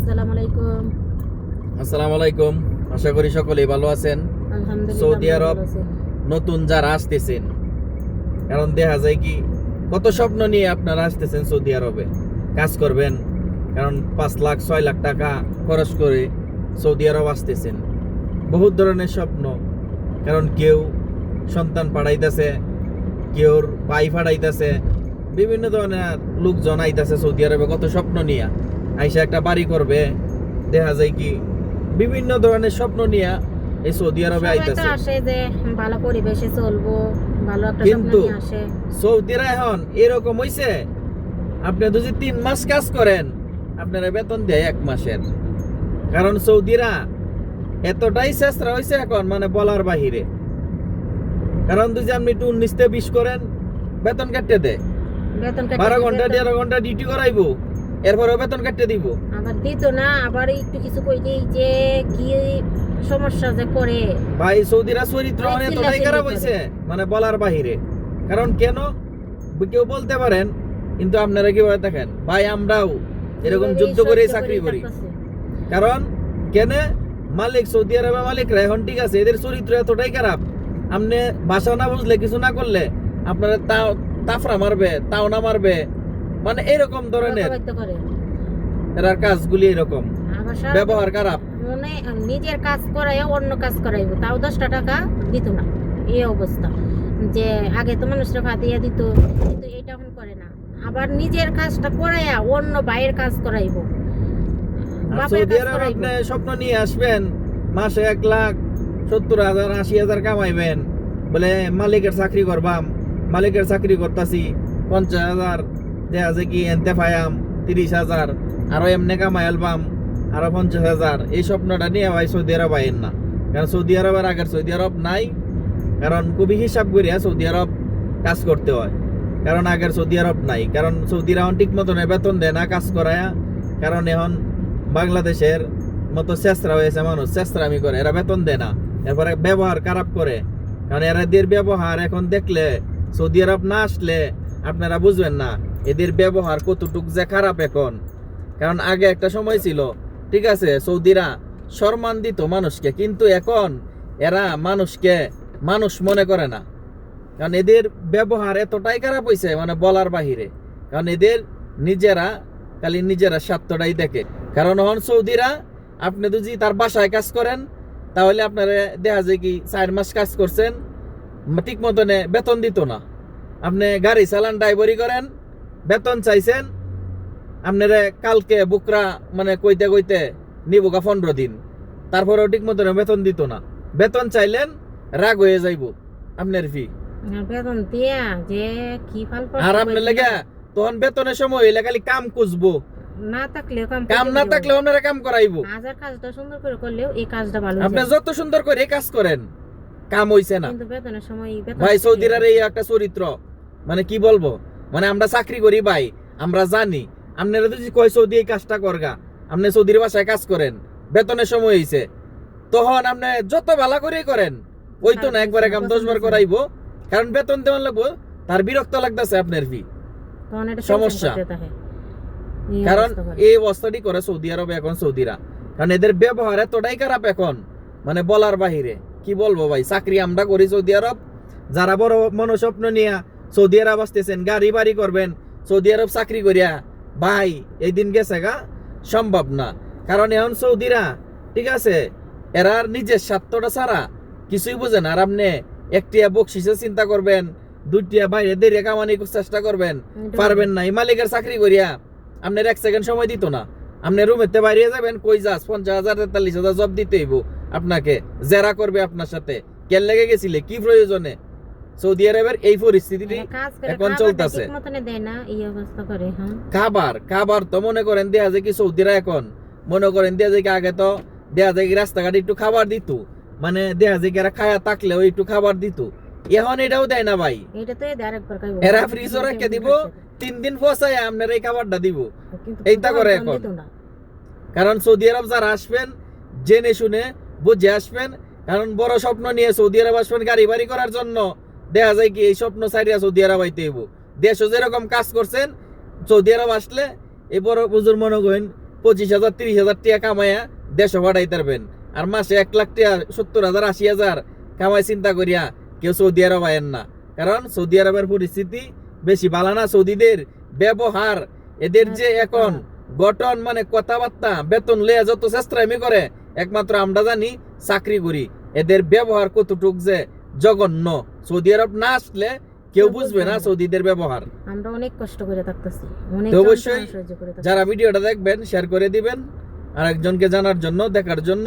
আসসালামু আলাইকুম। আসসালামু আলাইকুম। আশা করি সকলেই ভালো আছেন। আলহামদুলিল্লাহ সৌদি আমি আরব ভালো আছি। নতুন যারা আসতেছেন, কারণ দেখা যায় কি কত স্বপ্ন নিয়ে আপনারা আসতেছেন সৌদি আরবে কাজ করবেন, কারণ 5 লাখ 6 লাখ টাকা খরচ করে সৌদি আরব আসতেছেন। বহুত ধরনের স্বপ্ন, কারণ কেউ সন্তান পাঠাইতেছে, কেউ ভাই পাঠাইতেছে, বিভিন্ন ধরনের লোকজন আইতেছে সৌদি আরবে কত স্বপ্ন নিয়ে আইসা একটা বাড়ি করবে। দেখা যায় কি বিভিন্ন ধরনের স্বপ্ন নিয়ে এই সৌদি আরবে সবাই তো আইতেছে, আসে যে ভালো পরিবেশে চলবো, ভালো একটা স্বপ্ন কিন্তু নিয়ে আসে। সৌদিরা এখন এরকম হইছে, আপনি যদি 3 মাস কাজ করেন আপনারা বেতন দেয় 1 মাসের। কারণ সৌদিরা এতটাই চেষ্টা হয়েছে এখন, মানে বলার বাহিরে। কারণ যদি আপনি একটু 19-20 করেন বেতন কাটতে দেয়, বেতন 12 ঘন্টা 13 ঘন্টা ডিউটি করাইবো, এরপরেও বেতন কাটতে দিব। আবার দিত না, আবার একটু কিছু কইলেই যে কি সমস্যা যে করে। ভাই সৌদিরা চরিত্র ভাই এতটাই চিল্লাচিল্লি খারাপ করে। হয়েছে, মানে বলার বাহিরে। কারণ কেন কেউ বলতে পারেন, কিন্তু আপনারা কিভাবে দেখেন ভাই, আমরাও এরকম এইভাবেই যুদ্ধ করে সহ্য চাকরি করি। থাকতেছে। কারণ কেন মালিক সৌদি আরবের মালিকরা এখন ঠিক আছে, এদের চরিত্র এতটাই খারাপ, আপনি ভাষা না বুঝলে কিছু না করলে আপনারা তাও তাফরা মারবে, তাও না মারবে, মানে এরকম ধরনের প্রতারিত করে। এরার কাজগুলি এরকম, আবার সারা ব্যবহার খারাপ। মনে নিজের কাজ করাইয়া অন্য কাজ করাইবো, তাও 10টা টাকা দিত না। এই অবস্থা যে আগে তো মানুষরা ভাদিয়া দিত, কিন্তু এটা এখন করে না। আবার নিজের কাজটা করাইয়া অন্য বাইরের কাজ করাইবো, আর বাপের সৌদি কাজ আরব করাইবো। আপনি স্বপ্ন নিয়ে আসবেন, মাসে 1,70,000 80,000 কামাইবেন, বলে মালিকের চাকরি করবাম, মালিকের চাকরি করতাছি 50,000, দেখা যায় কি এনতে পাইয়াম 30,000, আরো এমনি কামাই আলবাম আরো 50,000। এই স্বপ্নটা নিয়ে ভাই সৌদি আরব আইন না, কারণ সৌদি আরবের আগের সৌদি আরব নাই। কারণ খুবই হিসাব করিয়া সৌদি আরব কাজ করতে হয়, কারণ আগের সৌদি আরব নাই। কারণ সৌদিরা এখন ঠিক মতন বেতন দেয় না কাজ করায়া, কারণ এখন বাংলাদেশের মতো চেষ্টা হয়েছে, মানুষ চেষ্টামি করে, এরা বেতন দেয় না, এরপরে ব্যবহার খারাপ করে। কারণ এদের ব্যবহার এখন দেখলে সৌদি আরব না আসলে আপনারা বুঝবেন না এদের ব্যবহার কতটুক যে খারাপ এখন। কারণ আগে একটা সময় ছিল ঠিক আছে, সৌদিরা সম্মান দিত মানুষকে, কিন্তু এখন এরা মানুষকে মানুষ মনে করে না। কারণ এদের ব্যবহার এতটাই খারাপ হয়েছে, মানে বলার বাহিরে। কারণ এদের নিজেরা খালি নিজেরা স্বার্থটাই দেখে। কারণ এখন সৌদিরা আপনি যদি তার বাসায় কাজ করেন, তাহলে আপনারা দেখা যায় কি 4 মাস কাজ করছেন, ঠিক মতনে বেতন দিত না। আপনি গাড়ি চালান, ড্রাইভারি করেন, বেতন চাইছেন, আপনারা কালকে বুকরা মানে কইতে কইতে নিবুকা 15 দিন, তারপরেও ঠিক মতনে বেতন দিত না। বেতন চাইলেন রাগ হয়ে যাইব আপনার ফি, বেতন দিয়া যে কি ফাল আর আপনার লেগে তখন বেতনের সময় হইলে খালি কাম খুঁজবো, না থাকলে কাম না থাকলে আপনারা কাম করাইবো। হাজার কাজটা সুন্দর করে করলেও এই কাজটা ভালো আপনি যত সুন্দর করে কাজ করেন কাম হইছে না। কিন্তু বেতনের সময় ভাই সৌদিরার এই একটা চরিত্র, মানে কি বলবো, মানে আমরা চাকরি করি ভাই, আমরা জানি। আপনারা যদি কয় সৌদি এই কাজটা করগা, আপনি সৌদির বাসায় কাজ করেন, বেতনের সময় হইছে, তখন আপনি যত ভালো করে করেন, ওই তো না একবারে কাম 10 বার করাইবো, কারণ বেতন দেওয়ান লাগবো, তার বিরক্ত লাগতেছে আপনার ফি, সমস্যা। কারণ এই অবস্থাটি করে সৌদি আরবে এখন সৌদিরা, কারণ এদের ব্যবহার এতটাই খারাপ এখন, মানে বলার বাহিরে। কি বলবো ভাই, চাকরি আমরা করি সৌদি আরব, যারা বড় মনোস্বপ্ন নিয়ে সৌদি আরব আসতেছেন, গাড়ি বাড়ি করবেন সৌদি আরব চাকরি করিয়া, ভাই এই দিন গেছে গা, সম্ভব না। কারণ এখন সৌদিরা ঠিক আছে, এরা নিজের স্বার্থটা ছাড়া কিছুই বুঝে না। আর আপনি একটিয়া বকশিসের চিন্তা করবেন, 2টিয়া বাইরে দেরিয়া কামানি চেষ্টা করবেন, পারবেন না। এই মালিকের চাকরি করিয়া আপনার 1 সেকেন্ড সময় দিত না, আপনি রুমেতে বাইরে যাবেন, কই যাস 50,000 43,000 জব দিতে হইব আপনাকে, জেরা করবে আপনার সাথে, কেন লেগে গেছিলে, কি প্রয়োজনে। সৌদি আরবের এই পরিস্থিতিটি এখন চলতেছে। খাবার তো মনে করেন দেয়া যায় কি সৌদিরা এখন মনে করেন দেয়া যায় কি, আগে তো দেয়া যায় কি রাস্তাঘাটে একটু খাবার দিত, মানে দেয়া যায় কি এরা খায়া থাকলেও একটু খাবার দিত, এখন এটাও দেয় না ভাই। এরা ফ্রিজও রেখে দিব, 3 দিন পচায় আপনার এই খাবারটা দিব, এইটা করে এখন। কারণ সৌদি আরব যারা আসবেন জেনে শুনে বুঝে আসবেন, কারণ বড় স্বপ্ন নিয়ে সৌদি আরব আসবেন গাড়ি বাড়ি করার জন্য, দেখা যায় কি এই স্বপ্ন সাইরিয়া সৌদি আরব আইতে হইব। দেশও যেরকম কাজ করছেন, সৌদি আরব আসলে এই বড় বুজুর মনে করেন 25,000 30,000 টাকা কামাইয়া দেশে পাঠাই পারবেন। আর মাসে 1 লাখ টাকা 70,000 80,000 কামাই চিন্তা করিয়া কেউ সৌদি আরব আয়েন না, কারণ সৌদি আরবের পরিস্থিতি বেশি ভালো না। সৌদিদের ব্যবহার, এদের যে এখন গঠন, মানে কথাবার্তা, বেতন লইয়া যত চেষ্টামি করে, একমাত্র আমরা জানি চাকরি করি। এদের ব্যবহার কতটুক যে জঘন্য, সৌদি আরব না আসলে কেউ বুঝবে না সৌদিদের ব্যবহার। আমরা অনেক কষ্ট করে থাকতেছি, অনেক তো অবশ্যই যন্ত্রণা সহ্য করে থাকতেছি। যারা ভিডিওটা দেখবেন শেয়ার করে দিবেন আর একজনকে জানার জন্য, দেখার জন্য।